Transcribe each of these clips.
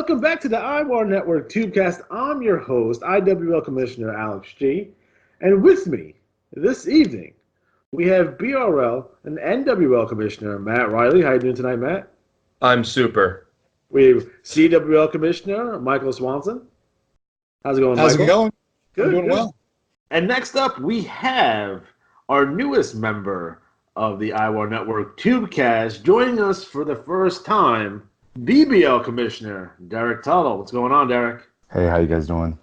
Welcome back to the IWAR Network Tubecast. I'm your host, IWL Commissioner Alex G. And with me this evening, we have BRL and NWL Commissioner Matt Riley. How you doing tonight, Matt? I'm super. We have CWL Commissioner Micheal Swanson. How's it going, Micheal? How's it going? Good, I'm doing good. well. And next up, we have our newest member of the IWAR Network Tubecast joining us for the first time, BBL Commissioner Derek Tuttle. What's going on, Derek? Hey, how you guys doing?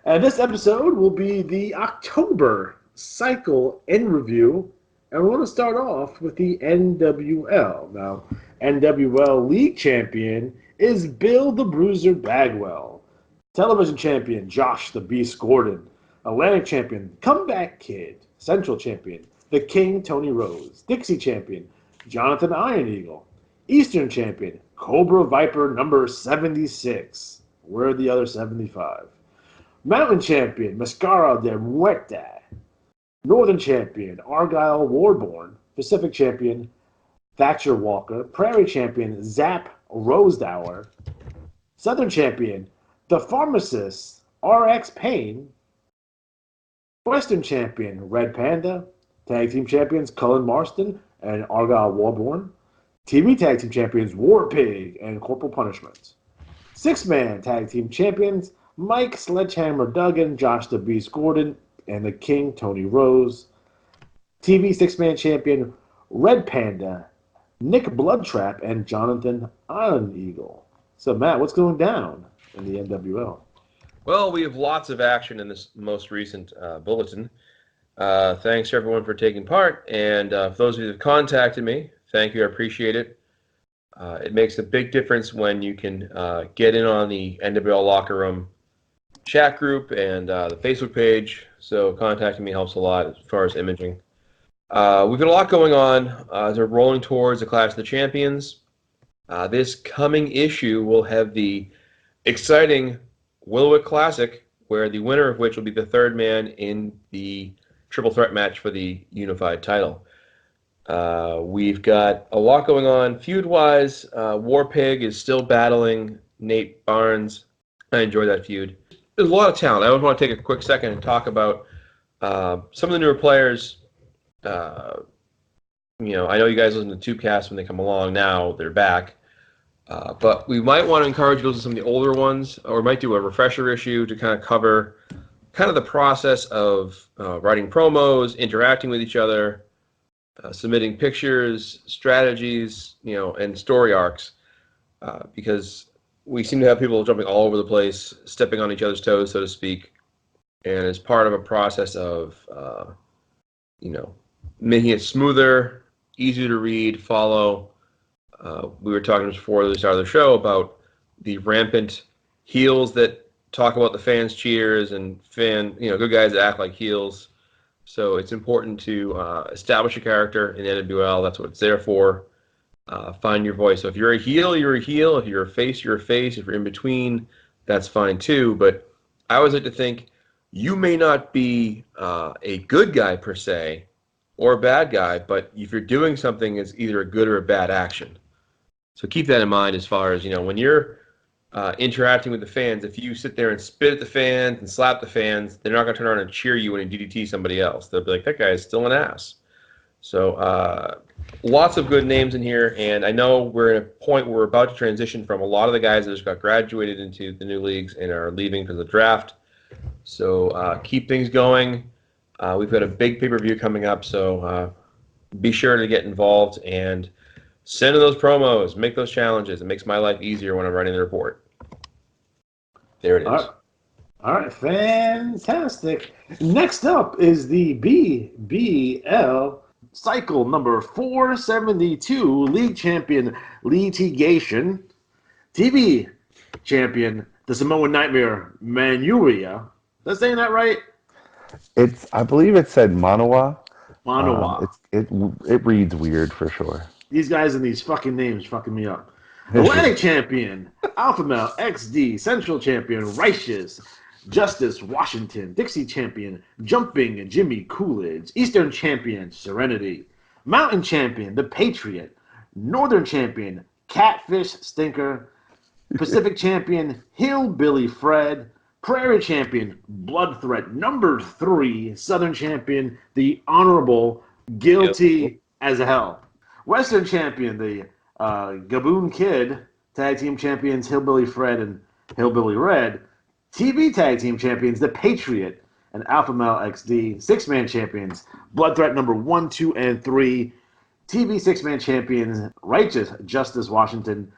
And this episode will be the October cycle in review, and we're going to start off with the NWL. Now, NWL League Champion is Bill the Bruiser Bagwell. Television Champion Josh the Beast Gordon. Atlantic Champion Comeback Kid. Central Champion The King Tony Rose. Dixie Champion Jonathan Iron Eagle. Eastern Champion Cobra Viper number 76. Where are the other 75? Mountain Champion Mascara de Muerte. Northern Champion Argyle Warborn. Pacific Champion Thatcher Walker. Prairie Champion Zap Rosedower. Southern Champion The Pharmacist RX Payne. Western Champion Red Panda. Tag Team Champions Cullen Marston and Argyle Warborn. TV Tag Team Champions War Pig and Corporal Punishment. Six-Man Tag Team Champions Mike Sledgehammer Duggan, Josh the Beast Gordon, and the King Tony Rose. TV Six-Man Champion Red Panda, Nick Bloodtrap, and Jonathan Iron Eagle. So, Matt, what's going down in the NWL? Well, we have lots of action in this most recent bulletin. Thanks, everyone, for taking part. And for those of you that have contacted me, thank you. I appreciate it. It makes a big difference when you can get in on the NWL Locker Room chat group and the Facebook page. So contacting me helps a lot as far as imaging. We've got a lot going on as we're rolling towards the Clash of the Champions. This coming issue will have the exciting Willowick Classic, where the winner of which will be the third man in the triple threat match for the unified title. We've got a lot going on feud-wise. War Pig is still battling Nate Barnes. I enjoy that feud. There's a lot of talent. I always want to take a quick second and talk about some of the newer players. I know you guys listen to Tubecast when they come along now. They're back. But we might want to encourage you to listen to some of the older ones, or we might do a refresher issue to kind of cover kind of the process of writing promos, interacting with each other, submitting pictures, strategies, and story arcs, because we seem to have people jumping all over the place, stepping on each other's toes, so to speak, and as part of a process of, making it smoother, easier to read, follow. We were talking before the start of the show about the rampant heels that talk about the fans' cheers and good guys that act like heels. So it's important to establish a character in NWL. That's what it's there for. Find your voice. So if you're a heel, you're a heel. If you're a face, you're a face. If you're in between, that's fine too. But I always like to think you may not be a good guy per se or a bad guy, but if you're doing something, it's either a good or a bad action. So keep that in mind as far as, when you're interacting with the fans. If you sit there and spit at the fans and slap the fans, they're not going to turn around and cheer you when you DDT somebody else. They'll be like, that guy is still an ass. So lots of good names in here, and I know we're at a point where we're about to transition from a lot of the guys that just got graduated into the new leagues and are leaving for the draft. So keep things going. We've got a big pay-per-view coming up, so be sure to get involved and send in those promos, make those challenges. It makes my life easier when I'm writing the report. There it is. All right, fantastic. Next up is the BBL cycle number 472 League Champion Litigation. TV Champion, the Samoan Nightmare Manuia. Is that saying that right? I believe it said Manawa. Manawa. It reads weird for sure. These guys and these fucking names fucking me up. Atlantic Champion, Alpha Male XD, Central Champion, Righteous, Justice Washington, Dixie Champion, Jumping Jimmy Coolidge, Eastern Champion, Serenity, Mountain Champion, The Patriot, Northern Champion, Catfish Stinker, Pacific champion Hillbilly Fred, Prairie champion Blood Threat number 3, Southern champion the Honorable Yep. Guilty as Hell, Western champion the Gaboon Kid, tag team champions Hillbilly Fred and Hillbilly Red, TV tag team champions the Patriot and Alpha Male XD, six-man champions Blood Threat number 1, 2, and 3, TV six-man champions Righteous Justice Washington,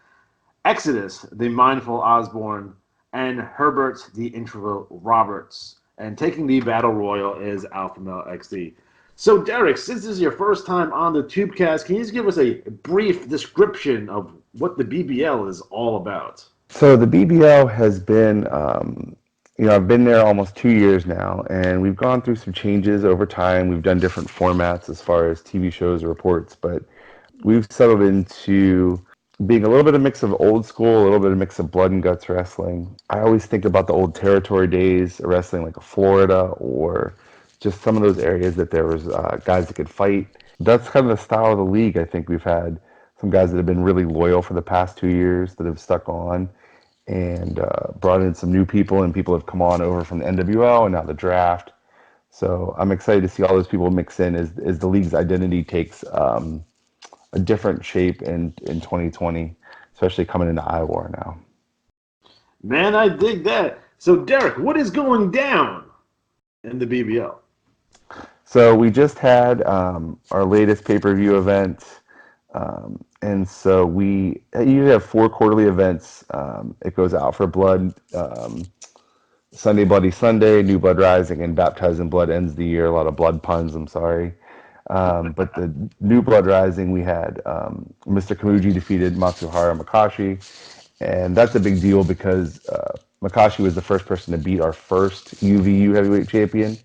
Exodus, the Mindful Osborne, and Herbert, the Introvert Roberts. And taking the Battle Royal is Alpha Male XD. So, Derek, since this is your first time on the Tubecast, can you just give us a brief description of what the BBL is all about? So the BBL has been, I've been there almost 2 years now, and we've gone through some changes over time. We've done different formats as far as TV shows or reports, but we've settled into being a little bit of mix of old school, a little bit of mix of blood and guts wrestling. I always think about the old territory days of wrestling, like a Florida or just some of those areas that there was guys that could fight. That's kind of the style of the league. I think we've had some guys that have been really loyal for the past 2 years that have stuck on and brought in some new people, and people have come on over from the NWL and now the draft. So I'm excited to see all those people mix in as the league's identity takes a different shape in 2020, especially coming into IWAR now. Man, I dig that. So, Derek, what is going down in the BBL? So we just had our latest pay-per-view event, and so we usually have 4 quarterly events. It goes out for blood. Sunday Bloody Sunday, New Blood Rising, and Baptized in Blood ends the year. A lot of blood puns, I'm sorry. But the New Blood Rising, we had Mr. Kamuji defeated Matsuhara Makashi, and that's a big deal because Makashi was the first person to beat our first UVU heavyweight champion.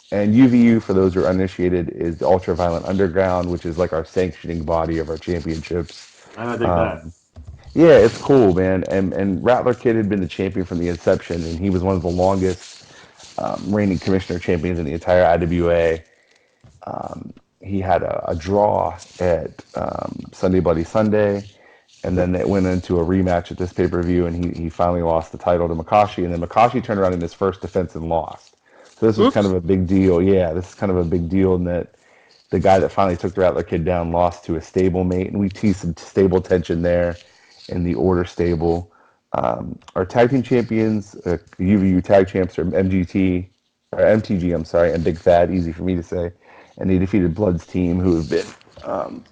And UVU, for those who are uninitiated, is the Ultra Violent Underground, which is like our sanctioning body of our championships. And I dig that. Yeah, it's cool, man. And Rattler Kid had been the champion from the inception, and he was one of the longest reigning commissioner champions in the entire IWA. He had a draw at Sunday Bloody Sunday, and then it went into a rematch at this pay-per-view, and he finally lost the title to Makashi, and then Makashi turned around in his first defense and lost. So this was kind Oops. of a big deal. Yeah, this is kind of a big deal in that the guy that finally took the Rattler Kid down lost to a stablemate, and we teased some stable tension there in the Order stable. Our tag team champions, UVU tag champs, are MGT, or MTG, I'm sorry, and Big Fat, easy for me to say. And they defeated Blood's team, who have been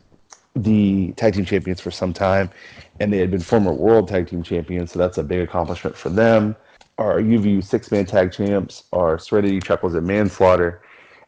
the tag team champions for some time, and they had been former world tag team champions, so that's a big accomplishment for them. Our UVU six-man tag champs are Serenity, Chuckles, and Manslaughter.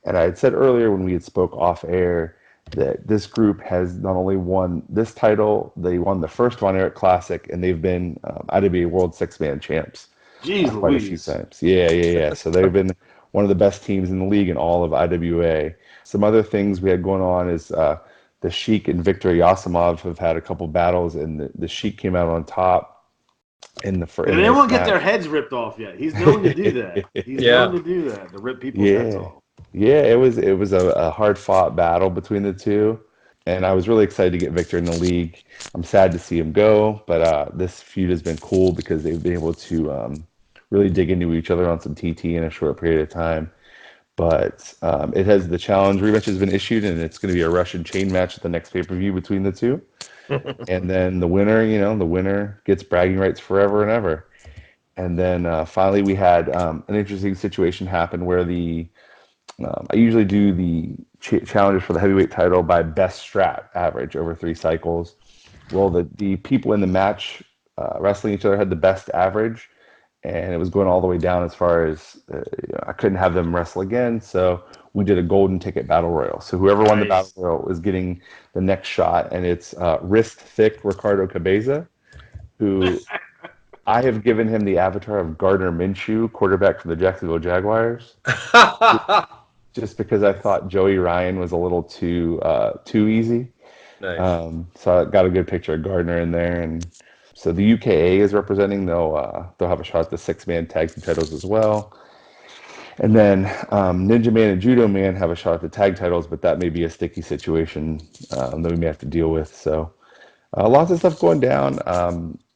And I had said earlier when we had spoke off air that this group has not only won this title, they won the first Von Erich Classic, and they've been IWA World Six-Man Champs Jeez quite a few Louise. times. Yeah. So they've been one of the best teams in the league in all of IWA. Some other things we had going on is the Sheik and Victor Yasimov have had a couple battles, and the Sheik came out on top in And in they this won't get their match. heads ripped off yet. He's known to do that. He's known Yeah. to do that, to rip people's heads Yeah, off. yeah, it was a hard fought battle between the two, and I was really excited to get Victor in the league. I'm sad to see him go, but this feud has been cool because they've been able to really dig into each other on some TT in a short period of time. But it has the challenge rematch has been issued, and it's going to be a Russian chain match at the next pay-per-view between the two. And then the winner gets bragging rights forever and ever. And then finally, we had an interesting situation happen where I usually do the challenges for the heavyweight title by best strat average over 3 cycles. Well, the people in the match wrestling each other had the best average, and it was going all the way down as far as I couldn't have them wrestle again. So we did a golden ticket battle royal. So whoever won the battle Nice. royal is getting the next shot, and it's wrist thick Ricardo Cabeza, who I have given him the avatar of Gardner Minshew, quarterback for the Jacksonville Jaguars, just because I thought Joey Ryan was a little too easy. Nice. So I got a good picture of Gardner in there, and so the UKA is representing. They'll have a shot at the six-man tag team titles as well, and then Ninja Man and Judo Man have a shot at the tag titles, but that may be a sticky situation that we may have to deal with. So lots of stuff going down.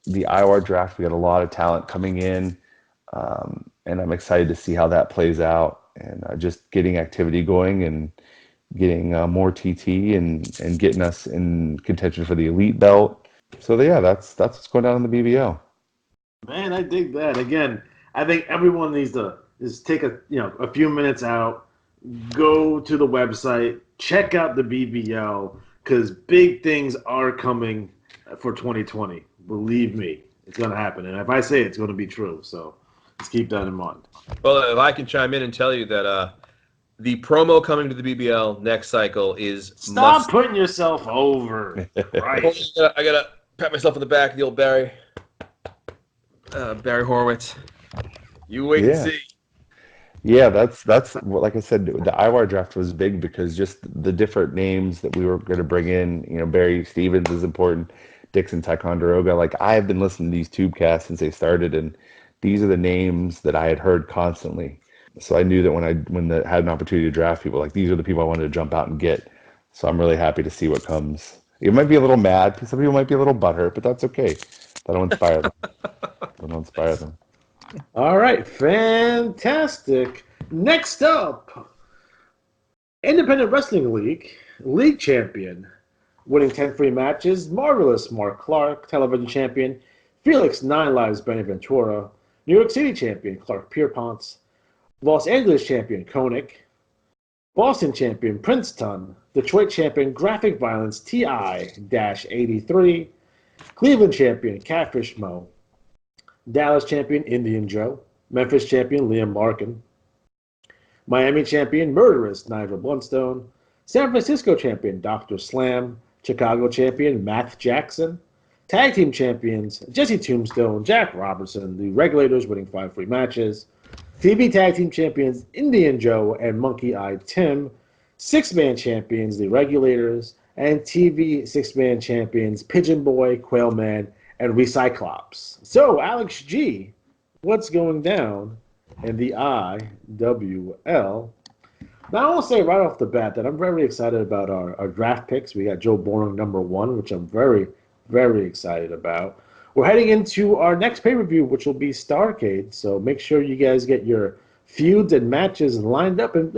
the IWAR draft, we got a lot of talent coming in, and I'm excited to see how that plays out, and just getting activity going and getting more TT and getting us in contention for the elite belt. So yeah, that's what's going on in the BBL. Man, I dig that. Again, I think everyone needs to just take a few minutes out, go to the website, check out the BBL because big things are coming for 2020. Believe me, it's going to happen. And if I say it's going to be true, so let's keep that in mind. Well, if I can chime in and tell you that the promo coming to the BBL next cycle is Stop putting yourself over. Christ. I gotta pat myself on the back, the old Barry Horowitz. You wait and Yeah. see. Yeah, that's like I said, the IWAR draft was big because just the different names that we were going to bring in. Barry Stevens is important, Dixon Ticonderoga. Like I have been listening to these Tubecasts since they started, and these are the names that I had heard constantly. So I knew that when I had an opportunity to draft people, like these are the people I wanted to jump out and get. So I'm really happy to see what comes. It might be a little mad. Some people might be a little butthurt, but that's okay. That'll inspire them. That'll inspire them. All right, fantastic. Next up, Independent Wrestling League champion, winning 10 free matches, Marvelous Mark Clark, television champion, Felix 9 Lives Benaventura, New York City champion, Clark Pierpont, Los Angeles champion, Koenig, Boston champion, Princeton, Detroit champion, Graphic Violence TI-83, Cleveland champion, Catfish Mo, Dallas champion, Indian Joe, Memphis champion, Liam Larkin, Miami champion, Murderous, Nigel Bluntstone, San Francisco champion, Dr. Slam, Chicago champion, Matt Jackson, Tag team champions, Jesse Tombstone, Jack Robertson, the Regulators winning 5 free matches, TV tag team champions, Indian Joe and Monkey Eye Tim, 6-man champions, the Regulators, and TV 6-man champions, Pigeon Boy, Quail Man, and Recyclops. So, Alex G, what's going down in the IWL? Now, I want to say right off the bat that I'm very excited about our draft picks. We got Joe Boring #1, which I'm very, very excited about. We're heading into our next pay-per-view, which will be Starrcade. So make sure you guys get your feuds and matches lined up and,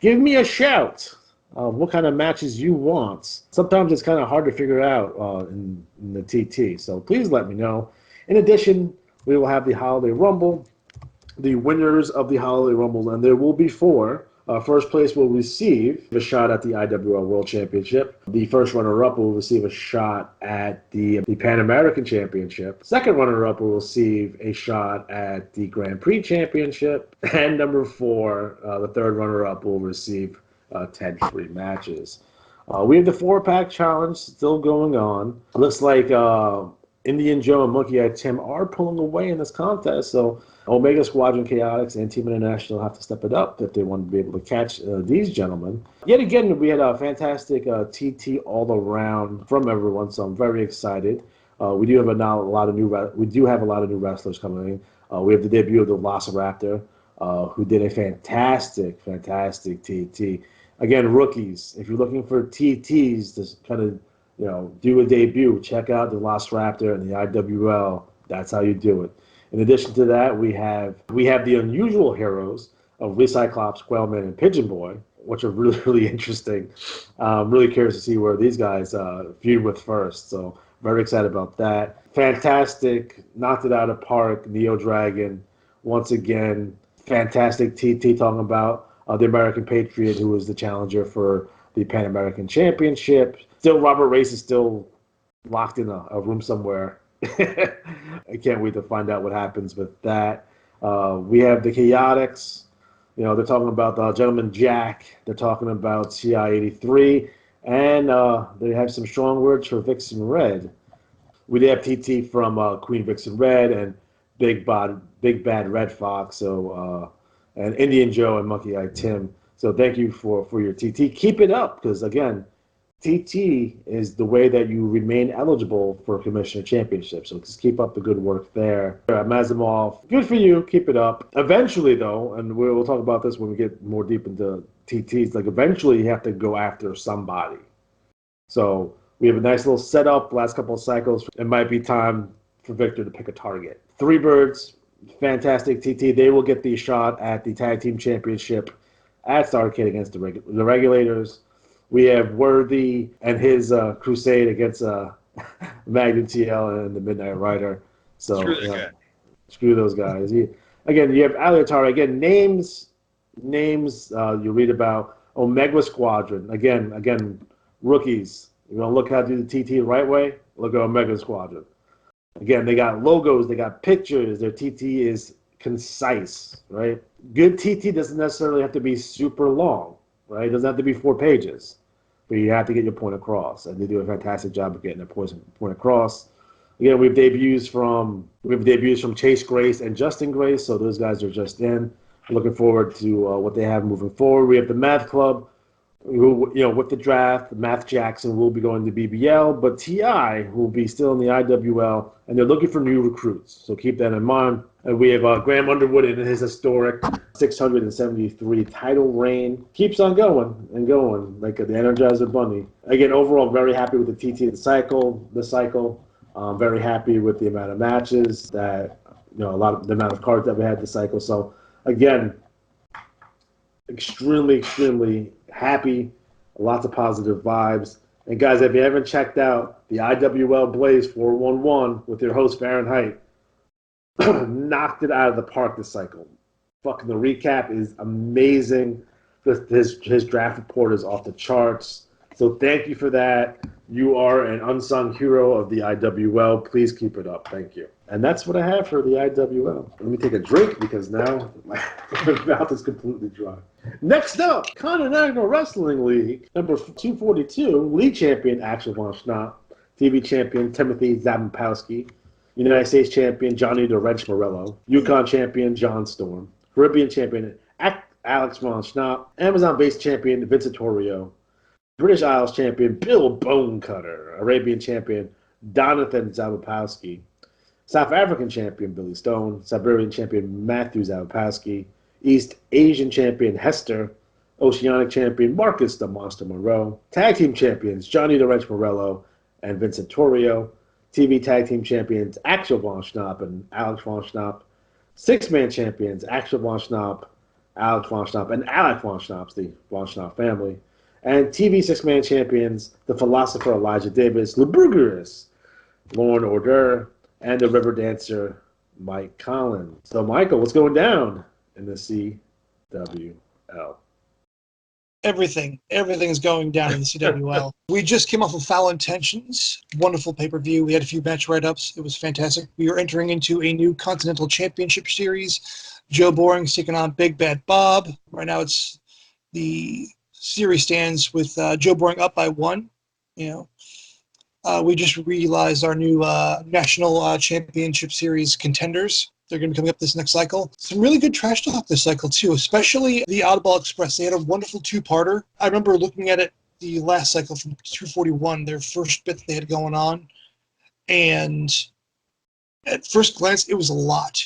give me a shout of what kind of matches you want. Sometimes it's kind of hard to figure out in the TT. So please let me know. In addition, we will have the Holiday Rumble, the winners of the Holiday Rumble, and there will be 4. First place will receive a shot at the IWL World Championship. The first runner-up will receive a shot at the Pan American Championship. Second runner-up will receive a shot at the Grand Prix Championship. And number 4, the third runner-up will receive 10 free matches. We have the 4-pack challenge still going on. Looks like Indian Joe and Monkey Eye Tim are pulling away in this contest, so Omega Squadron Chaotix and Team International have to step it up if they want to be able to catch these gentlemen. Yet again, we had a fantastic TT all around from everyone, so I'm very excited. We do have a lot of new wrestlers coming in. We have the debut of the Velociraptor, who did a fantastic TT. Again, rookies, if you're looking for TTs to kind of do a debut, check out the Velociraptor and the IWL. That's how you do it. In addition to that, we have the unusual heroes of Recyclops, Quailman, and Pigeon Boy, which are really, really interesting. Really curious to see where these guys feud with first. So very excited about that. Fantastic, knocked it out of park. Neo Dragon, once again, fantastic TT talking about the American Patriot, who was the challenger for the Pan American Championship. Still, Robert Race is still locked in a room somewhere. I can't wait to find out what happens with that. We have the Chaotix. They're talking about the Gentleman Jack. They're talking about CI-83. And they have some strong words for Vixen Red. We did have TT from Queen Vixen Red and Big Bad Red Fox. So and Indian Joe and Monkey Eye Tim. So thank you for your TT. Keep it up because, again, TT is the way that you remain eligible for Commissioner Championship. So just keep up the good work there. Mazimov, good for you. Keep it up. Eventually, though, and we'll talk about this when we get more deep into TTs, like eventually you have to go after somebody. So we have a nice little setup last couple of cycles. It might be time for Victor to pick a target. Three Birds, fantastic TT. They will get the shot at the tag team championship at Starrcade against the Regulators. We have Worthy and his crusade against Magnum TL and the Midnight Rider. So Screw that guy. screw those guys. Again, you have Aleatari. Again, names you read about. Omega Squadron. Again, rookies. You want to look how to do the TT the right way? Look at Omega Squadron. Again, they got logos, they got pictures. Their TT is concise, right? Good TT doesn't necessarily have to be super long, right? It doesn't have to be 4 pages, but you have to get your point across, and they do a fantastic job of getting their point across. Again, we have debuts from Chase Grace and Justin Grace, so those guys are just in. Looking forward to what they have moving forward. We have the Math Club, who, with the draft, Math Jackson will be going to BBL, but TI will be still in the IWL, and they're looking for new recruits. So keep that in mind. And we have Graham Underwood in his historic 673 title reign. Keeps on going and going, like the Energizer Bunny. Again, overall, very happy with the TT, the cycle. Very happy with the amount of matches that, the amount of cards that we had this cycle. So, again, extremely happy, lots of positive vibes. And guys, if you haven't checked out the IWL Blaze 411 with your host Fahrenheit, knocked it out of the park this cycle. Fucking the recap is amazing. His draft report is off the charts. So thank you for that. You are an unsung hero of the IWL. Please keep it up. Thank you. And that's what I have for the IWL. Let me take a drink because now my mouth is completely dry. Next up, Continental Wrestling League, number 242, League Champion Axel von Schnapp, TV Champion Timothy Zampowski, United States Champion Johnny the Wrench Morello, Yukon Champion John Storm, Caribbean Champion Alex von Schnapp, Amazon-based Champion Vincent Torrio, British Isles Champion Bill Bonecutter, Arabian Champion Donathan Zabapowski, South African Champion Billy Stone, Siberian Champion Matthew Zabapowski, East Asian Champion Hester, Oceanic Champion Marcus the Monster Monroe, Tag Team Champions Johnny the Wrench Morello and Vincent Torrio, TV Tag Team Champions Axel von Schnapp and Alex von Schnapp, Six-Man Champions Axel von Schnapp, Alex von Schnapp, and Alec von Schnapp, the von Schnapp family, and TV Six-Man Champions the Philosopher Elijah Davis, Lubergerus, Lauren Order, and the River Dancer Mike Collins. So, Michael, what's going down in the CWL? Everything's going down in the CWL. We just came off of Foul Intentions, wonderful pay-per-view. We had a few match write-ups. It was fantastic. We are entering into a new Continental Championship Series. Joe Boring's taking on Big Bad Bob. Right now, it's the series stands with Joe Boring up by 1. We just realized our new National Championship Series contenders. They're going to be coming up this next cycle. Some really good trash talk this cycle, too, especially the Oddball Express. They had a wonderful 2-parter. I remember looking at it the last cycle from 241, their first bit that they had going on. And at first glance, it was a lot.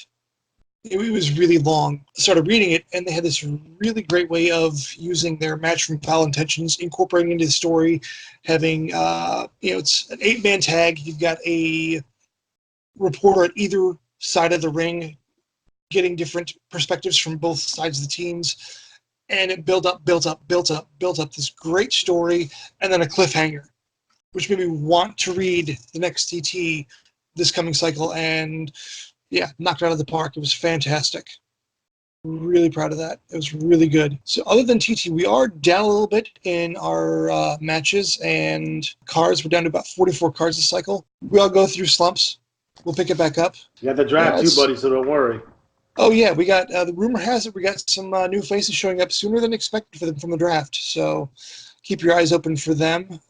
It was really long. I started reading it, and they had this really great way of using their match from Foul Intentions, incorporating into the story, having, it's an 8-man tag. You've got a reporter at either side of the ring getting different perspectives from both sides of the teams, and it built up this great story, and then a cliffhanger, which made me want to read the next TT this coming cycle, and knocked it out of the park. It was fantastic. Really proud of that. It was really good. So other than TT, we are down a little bit in our matches and cards. We're down to about 44 cards this cycle. We all go through slumps. We'll pick it back up. You got the draft too, buddy, so don't worry. Oh, yeah. We got, the rumor has it, we got some new faces showing up sooner than expected from the draft. So keep your eyes open for them.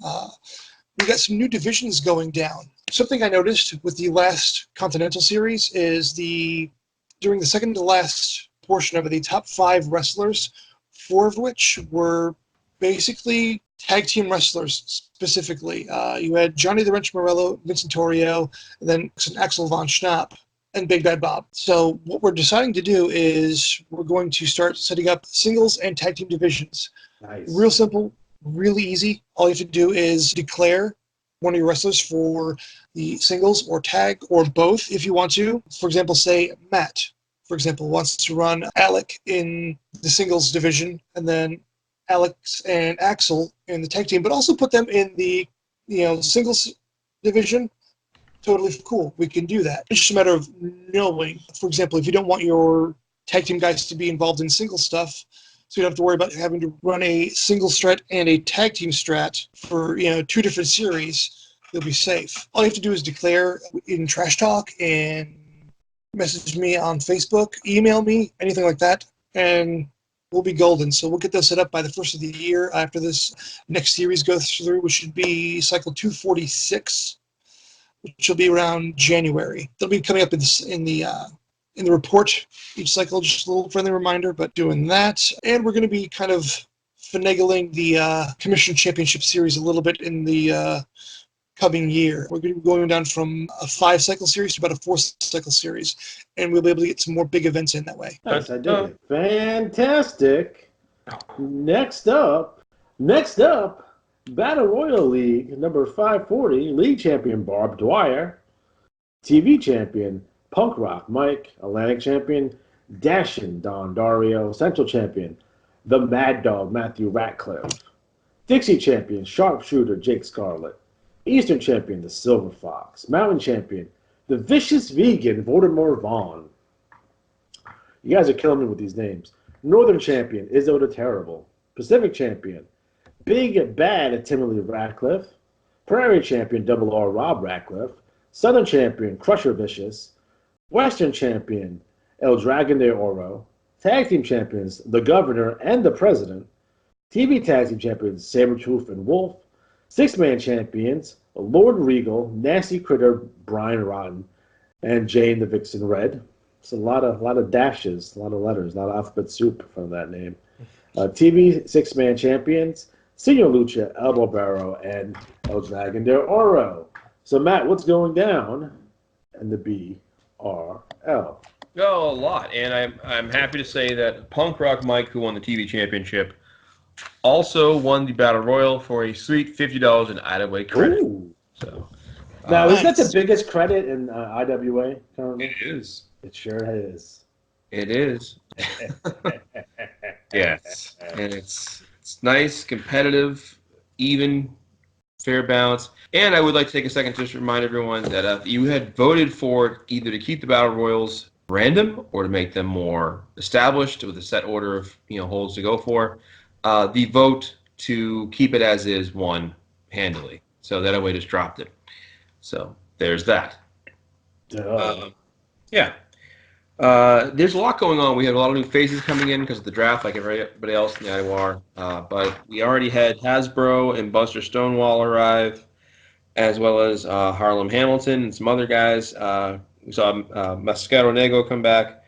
We got some new divisions going down. Something I noticed with the last Continental Series is during the second to last portion of it, the top 5 wrestlers, 4 of which were basically tag team wrestlers specifically. You had Johnny the Wrench Morello, Vincent Torrio, and then Axel von Schnapp, and Big Bad Bob. So what we're deciding to do is we're going to start setting up singles and tag team divisions. Nice. Real simple, really easy. All you have to do is declare one of your wrestlers for the singles or tag or both if you want to. For example, say Matt, for example, wants to run Alec in the singles division and then Alex and Axel in the tag team, but also put them in the singles division. Totally cool. We can do that. It's just a matter of knowing. For example, if you don't want your tag team guys to be involved in single stuff, so you don't have to worry about having to run a single strat and a tag team strat for 2 different series, you'll be safe. All you have to do is declare in Trash Talk and message me on Facebook, email me, anything like that, and we'll be golden. So we'll get those set up by the first of the year after this next series goes through, which should be cycle 246, which will be around January. They'll be coming up in the report each cycle, just a little friendly reminder, but doing that. And we're going to be kind of finagling the Commissioner Championship Series a little bit in the coming year. We're going to be going down from a 5-cycle series to about a 4-cycle series, and we'll be able to get some more big events in that way. Nice, I dig it. Fantastic. Next up, Battle Royal League, number 540, League Champion Barb Dwyer, TV Champion Punk Rock Mike, Atlantic Champion Dashin Don Dario, Central Champion the Mad Dog Matthew Ratcliffe, Dixie Champion Sharpshooter Jake Scarlett, Eastern Champion the Silver Fox, Mountain Champion the Vicious Vegan Voldemort Vaughn. You guys are killing me with these names. Northern Champion Izzo the Terrible, Pacific Champion Big Bad Timothy Ratcliffe, Prairie Champion Double R Rob Ratcliffe, Southern Champion Crusher Vicious, Western Champion El Dragon de Oro, Tag Team Champions The Governor and the President, TV Tag Team Champions Sabretooth and Wolf, Six-Man Champions Lord Regal, Nasty Critter Brian Rotten, and Jane the Vixen Red. It's a lot of dashes, a lot of letters, a lot of alphabet soup from that name. TV Six-Man Champions Senor Lucha, Elbow Barrow, and El Dragon de Oro. So, Matt, what's going down in the BRL? Oh, a lot. And I'm happy to say that Punk Rock Mike, who won the TV championship, also won the Battle Royal for a sweet $50 in IWA credit. Ooh. So, now, is that the biggest credit in IWA? It is. It sure is. It is. Yes. And it's nice, competitive, even, fair balance. And I would like to take a second just to remind everyone that if you had voted for either to keep the Battle Royals random or to make them more established with a set order of holds to go for, the vote to keep it as is won handily. So that way just dropped it. So there's that. Yeah. There's a lot going on. We had a lot of new faces coming in because of the draft, like everybody else in the IWAR. But we already had Hasbro and Buster Stonewall arrive, as well as Harlem Hamilton and some other guys. We saw Mascaro Negro come back.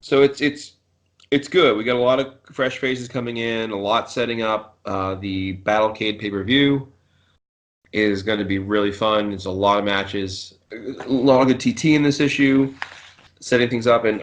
So it's good. We got a lot of fresh faces coming in, a lot setting up. The Battlecade pay-per-view is going to be really fun. It's a lot of matches, a lot of good TT in this issue, setting things up. And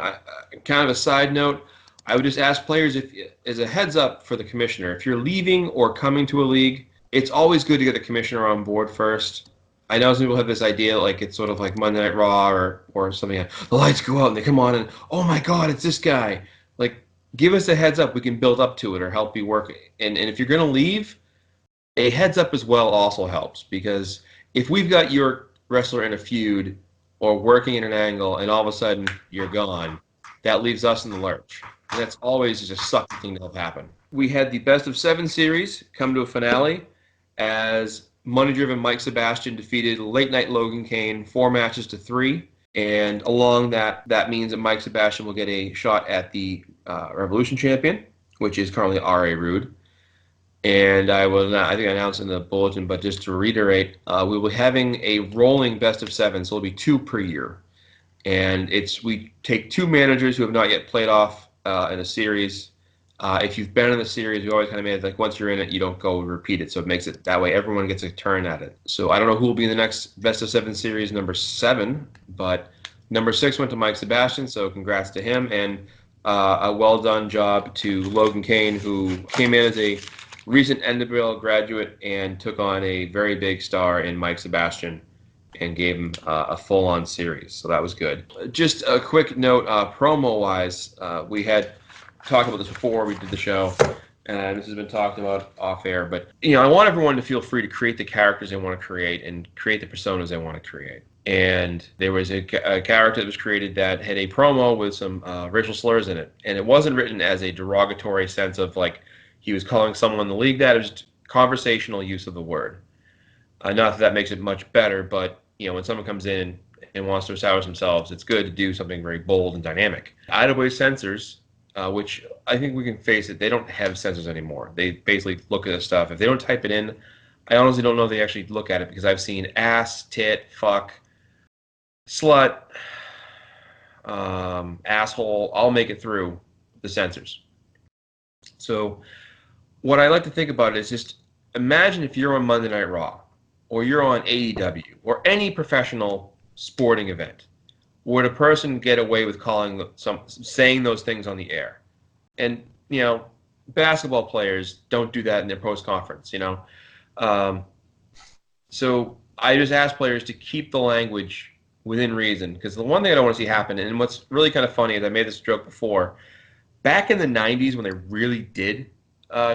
kind of a side note, I would just ask players, if as a heads up for the commissioner, if you're leaving or coming to a league, it's always good to get the commissioner on board first. I know some people have this idea like it's sort of like Monday Night Raw or something. Like, the lights go out and they come on and, oh my God, it's this guy. Like, give us a heads up. We can build up to it or help you work. And if you're going to leave, a heads up as well also helps, because if we've got your wrestler in a feud or working in an angle and all of a sudden you're gone, that leaves us in the lurch. And that's always just a sucky thing to have happen. We had the best of 7 series come to a finale as money-driven Mike Sebastian defeated Late Night Logan Kane 4 matches to 3. And along that means that Mike Sebastian will get a shot at the Revolution Champion, which is currently R.A. Rude. And I think I announced in the bulletin, but just to reiterate, we will be having a rolling best of 7, so it'll be 2 per year. And we take 2 managers who have not yet played off in a series. If you've been in the series, we always kind of made it like once you're in it, you don't go repeat it. So it makes it that way everyone gets a turn at it. So I don't know who will be in the next best of 7 series, number 7, but number 6 went to Mike Sebastian, so congrats to him. And a well done job to Logan Kane, who came in as a recent NWL graduate and took on a very big star in Mike Sebastian and gave him a full-on series. So that was good. Just a quick note, promo-wise, we had talked about this before we did the show, and this has been talked about off-air. But I want everyone to feel free to create the characters they want to create and create the personas they want to create. And there was a character that was created that had a promo with some racial slurs in it, and it wasn't written as a derogatory sense of like he was calling someone in the league that. It was just conversational use of the word. Not that makes it much better, but when someone comes in and wants to establish themselves, it's good to do something very bold and dynamic. IWA censors, which I think we can face it, they don't have censors anymore. They basically look at the stuff. If they don't type it in, I honestly don't know if they actually look at it, because I've seen ass, tit, fuck, slut, asshole. I'll make it through the censors. So what I like to think about is just imagine if you're on Monday Night Raw, or you're on AEW, or any professional sporting event. Would a person get away with saying those things on the air? And basketball players don't do that in their post conference. So I just ask players to keep the language within reason, because the one thing I don't want to see happen, and what's really kind of funny is I made this joke before. Back in the '90s, when they really did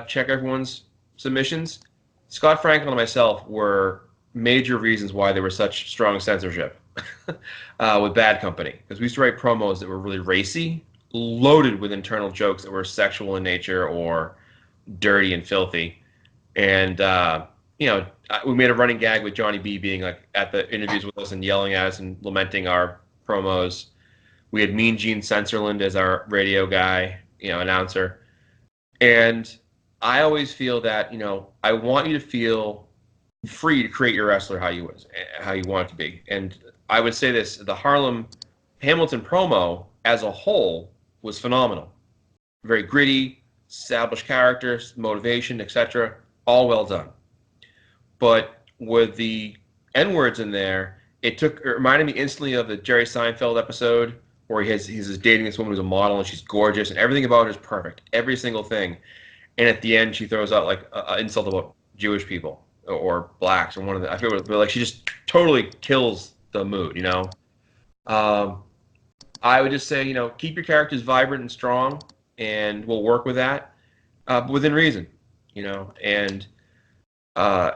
check everyone's submissions, Scott Franklin and myself were major reasons why there was such strong censorship with Bad Company, because we used to write promos that were really racy, loaded with internal jokes that were sexual in nature or dirty and filthy. And we made a running gag with Johnny B being like at the interviews with us and yelling at us and lamenting our promos. We had Mean Gene Censorland as our radio guy, announcer. And I always feel that, I want you to feel free to create your wrestler how you want it to be. And I would say this, the Hamilton promo as a whole was phenomenal. Very gritty, established characters, motivation, etc. All well done. But with the N-words in there, it reminded me instantly of the Jerry Seinfeld episode where he's dating this woman who's a model and she's gorgeous and everything about her is perfect. Every single thing. And at the end, she throws out like an insult about Jewish people or blacks or one of the. I forget what, but like she just totally kills the mood. I would just say keep your characters vibrant and strong, and we'll work with that, within reason. And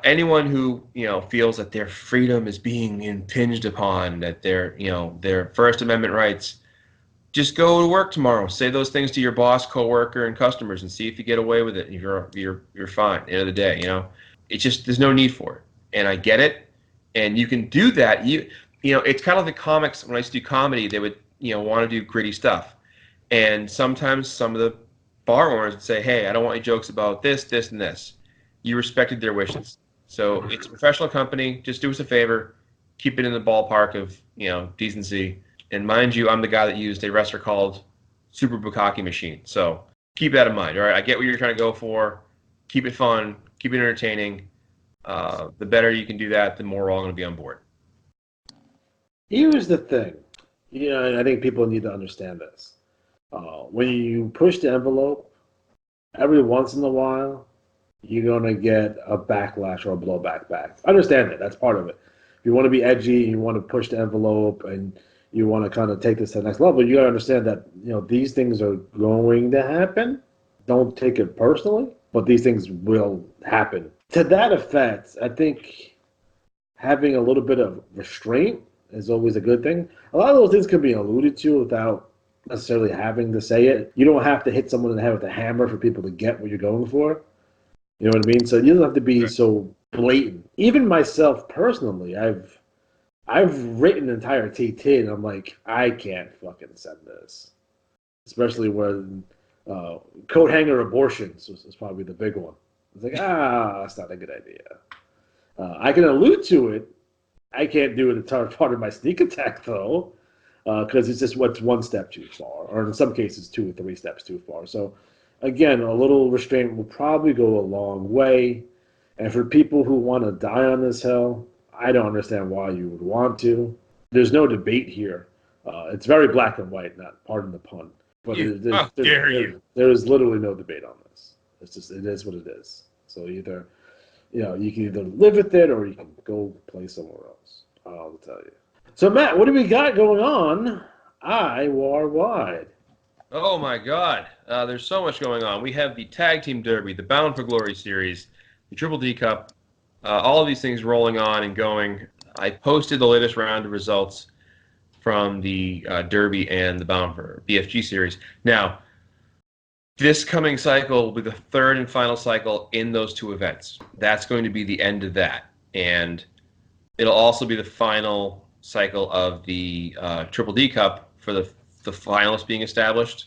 anyone who feels that their freedom is being impinged upon, that their First Amendment rights. Just go to work tomorrow. Say those things to your boss, coworker, and customers, and see if you get away with it. And you're fine. At the end of the day, it's just there's no need for it. And I get it. And you can do that. It's kind of the comics. When I used to do comedy, they would want to do gritty stuff. And sometimes some of the bar owners would say, "Hey, I don't want any jokes about this, this, and this." You respected their wishes. So it's a professional company. Just do us a favor. Keep it in the ballpark of decency. And mind you, I'm the guy that used a wrestler called Super Bukkake Machine. So keep that in mind. All right, I get what you're trying to go for. Keep it fun. Keep it entertaining. The better you can do that, the more we're all going to be on board. Here's the thing. I think people need to understand this. When you push the envelope, every once in a while, you're going to get a backlash or a blowback back. Understand it. That's part of it. If you want to be edgy, you want to push the envelope, and you want to kind of take this to the next level, you got to understand that these things are going to happen. Don't take it personally, but these things will happen. To that effect, I think having a little bit of restraint is always a good thing. A lot of those things can be alluded to without necessarily having to say it. You don't have to hit someone in the head with a hammer for people to get what you're going for. You know what I mean? So you don't have to be so blatant. Even myself personally, I've written an entire TT, and I'm like, I can't fucking send this. Especially when coat hanger abortions was probably the big one. It's like, that's not a good idea. I can allude to it. I can't do it as part of my sneak attack, though, because it's just what's one step too far, or in some cases 2 or 3 steps too far. So, again, a little restraint will probably go a long way. And for people who want to die on this hill, I don't understand why you would want to. There's no debate here. It's very black and white, not pardon the pun. But How dare you? there is literally no debate on this. It is what it is. So either, you can either live with it or you can go play somewhere else. I'll tell you. So Matt, what do we got going on IWAR wide? Oh my God, there's so much going on. We have the Tag Team Derby, the Bound for Glory Series, the Triple D Cup, all of these things rolling on and going. I posted the latest round of results from the Derby and the Bound for BFG Series. Now, this coming cycle will be the third and final cycle in those two events. That's going to be the end of that. And it'll also be the final cycle of the Triple D Cup for the finalists being established.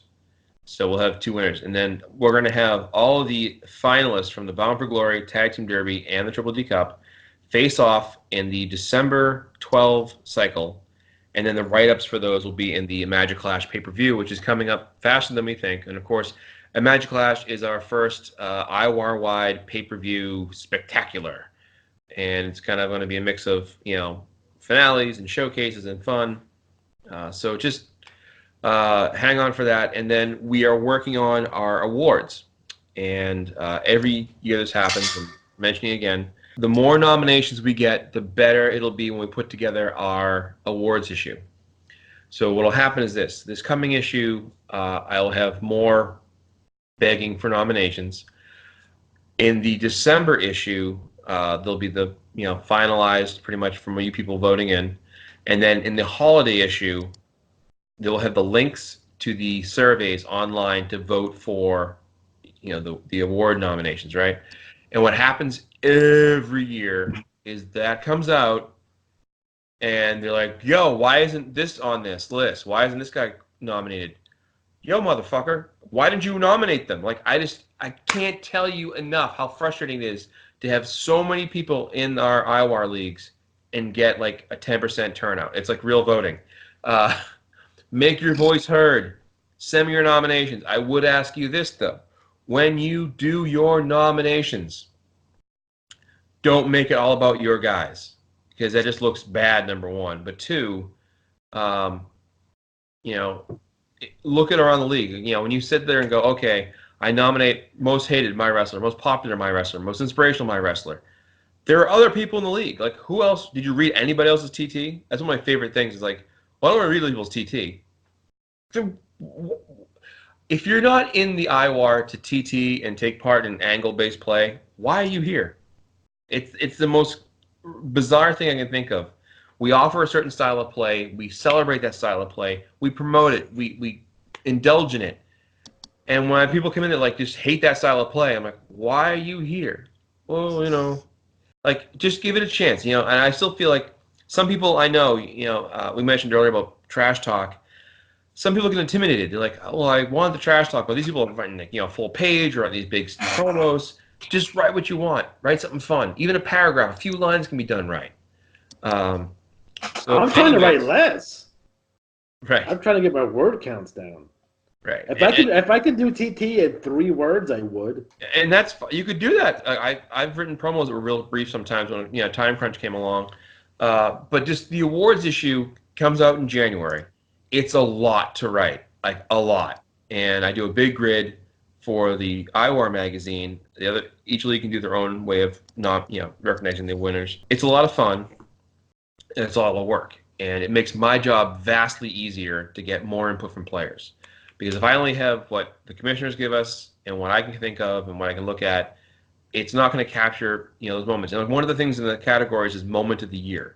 So we'll have two winners. And then we're going to have all of the finalists from the Bound for Glory, Tag Team Derby, and the Triple D Cup face off in the December 12 cycle. And then the write-ups for those will be in the Magic Clash pay-per-view, which is coming up faster than we think. And, of course, Magic Clash is our first IWAR-wide pay-per-view spectacular. And it's kind of going to be a mix of, finales and showcases and fun. So just hang on for that. And then we are working on our awards. And every year this happens, I'm mentioning again, the more nominations we get, the better it'll be when we put together our awards issue. So what will happen is this coming issue, I'll have more begging for nominations. In the December issue, there'll be the finalized pretty much from you people voting in. And then in the holiday issue, they'll have the links to the surveys online to vote for the award nominations, right? And what happens every year is that comes out and they're like, yo, why isn't this on this list? Why isn't this guy nominated? Yo, motherfucker, why didn't you nominate them? Like, I can't tell you enough how frustrating it is to have so many people in our IWAR leagues and get like a 10% turnout. It's like real voting. Make your voice heard. Send me your nominations. I would ask you this, though. When you do your nominations, don't make it all about your guys, because that just looks bad, number one. But two, look at around the league. When you sit there and go, okay, I nominate most hated my wrestler, most popular my wrestler, most inspirational my wrestler. There are other people in the league. Like, who else? Did you read anybody else's TT? That's one of my favorite things is like, well, I don't want to read other people's TT. If you're not in the IWAR to TT and take part in angle-based play, why are you here? It's the most bizarre thing I can think of. We offer a certain style of play. We celebrate that style of play. We promote it. We indulge in it. And when people come in that like just hate that style of play, I'm like, why are you here? Well, like just give it a chance. And I still feel like some people I know, we mentioned earlier about trash talk. Some people get intimidated. They're like, oh, well, I want the trash talk, but these people are writing full page or these big promos. Just write what you want. Write something fun. Even a paragraph, a few lines can be done right. So I'm trying to write less. Right. I'm trying to get my word counts down. Right. If I could do TT in 3 words, I would. And you could do that. I've written promos that were real brief sometimes when time crunch came along. But just the awards issue comes out in January. It's a lot to write, like a lot. And I do a big grid for the IWAR magazine. Each league can do their own way of recognizing the winners. It's a lot of fun, and it's a lot of work. And it makes my job vastly easier to get more input from players. Because if I only have what the commissioners give us and what I can think of and what I can look at, it's not going to capture those moments. And one of the things in the categories is moment of the year.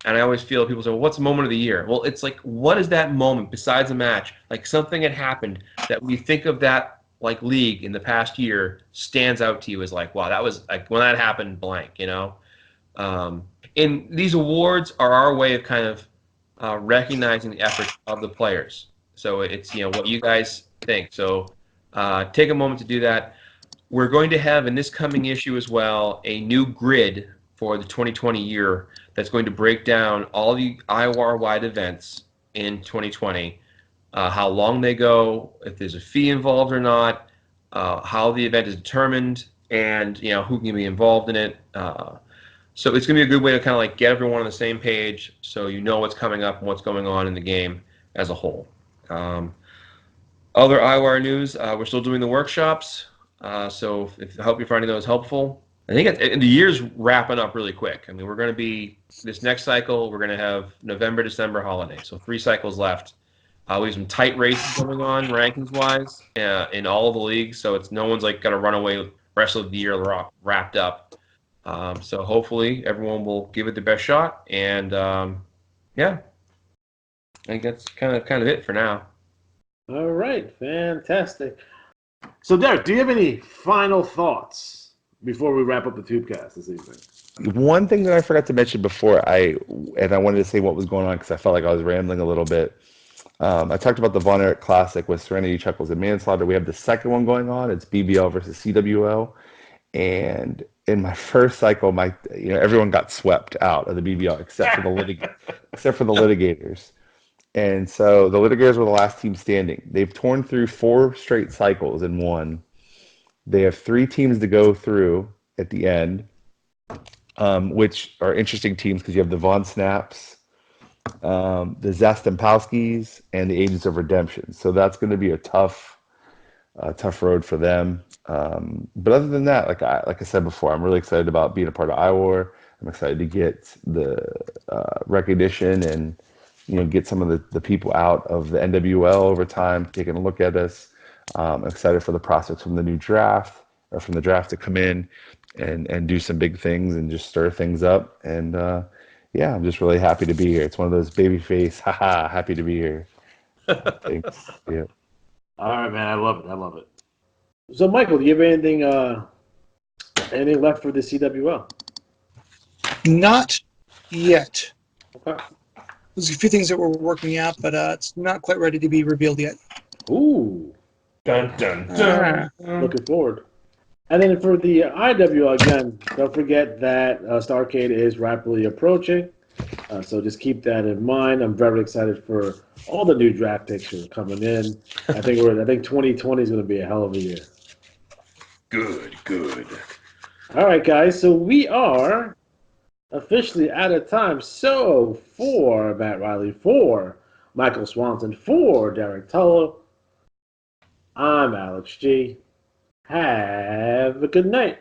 And I always feel people say, well, what's the moment of the year? Well, it's like, what is that moment besides a match? Like something had happened that we think of that like league in the past year stands out to you as like, wow, that was like when that happened, blank, And these awards are our way of kind of recognizing the efforts of the players. So it's, what you guys think. So take a moment to do that. We're going to have in this coming issue as well a new grid for the 2020 year that's going to break down all the IWAR-wide events in 2020, how long they go, if there's a fee involved or not, how the event is determined, and who can be involved in it. So it's going to be a good way to kind of like get everyone on the same page so you know what's coming up and what's going on in the game as a whole. Other IWAR news, we're still doing the workshops. So I hope you're finding those helpful. I think the year's wrapping up really quick. I mean, we're going to be this next cycle. We're going to have November, December holiday. So 3 cycles left. We have some tight races going on rankings wise in all of the leagues. So it's no one's like got to run away rest of the year wrapped up. So hopefully everyone will give it the best shot. And yeah, I think that's kind of it for now. All right, fantastic. So, Derek, do you have any final thoughts before we wrap up the Tubecast this evening? One thing that I forgot to mention before I wanted to say what was going on because I felt like I was rambling a little bit. I talked about the Von Erich Classic with Serenity, Chuckles, and Manslaughter. We have the second one going on. It's BBL versus CWL. And in my first cycle, everyone got swept out of the BBL except for the litigators. And so the litigators were the last team standing. They've torn through 4 straight cycles and won. They have 3 teams to go through at the end, which are interesting teams because you have the Von Snaps, the Zastampowskis, and the Agents of Redemption. So that's going to be a tough road for them. But other than that, like I said before, I'm really excited about being a part of IWAR. I'm excited to get the recognition and get some of the people out of the NWL over time, taking a look at us. I'm excited for the prospects from the new draft or from the draft to come in and do some big things and just stir things up. And yeah, I'm just really happy to be here. It's one of those baby face, haha, happy to be here. Thanks. Yeah. All right, man. I love it. I love it. So, Michael, do you have anything left for the CWL? Not yet. Okay. There's a few things that we're working out, but it's not quite ready to be revealed yet. Ooh. Dun, dun, dun. Looking forward. And then for the IWL, again, don't forget that Starrcade is rapidly approaching. So just keep that in mind. I'm very excited for all the new draft picks that are coming in. I think 2020 is going to be a hell of a year. Good. All right, guys. So we are officially out of time. So for Matt Riley, for Micheal Swanson, for Derek Tuttle, I'm Alex G. Have a good night.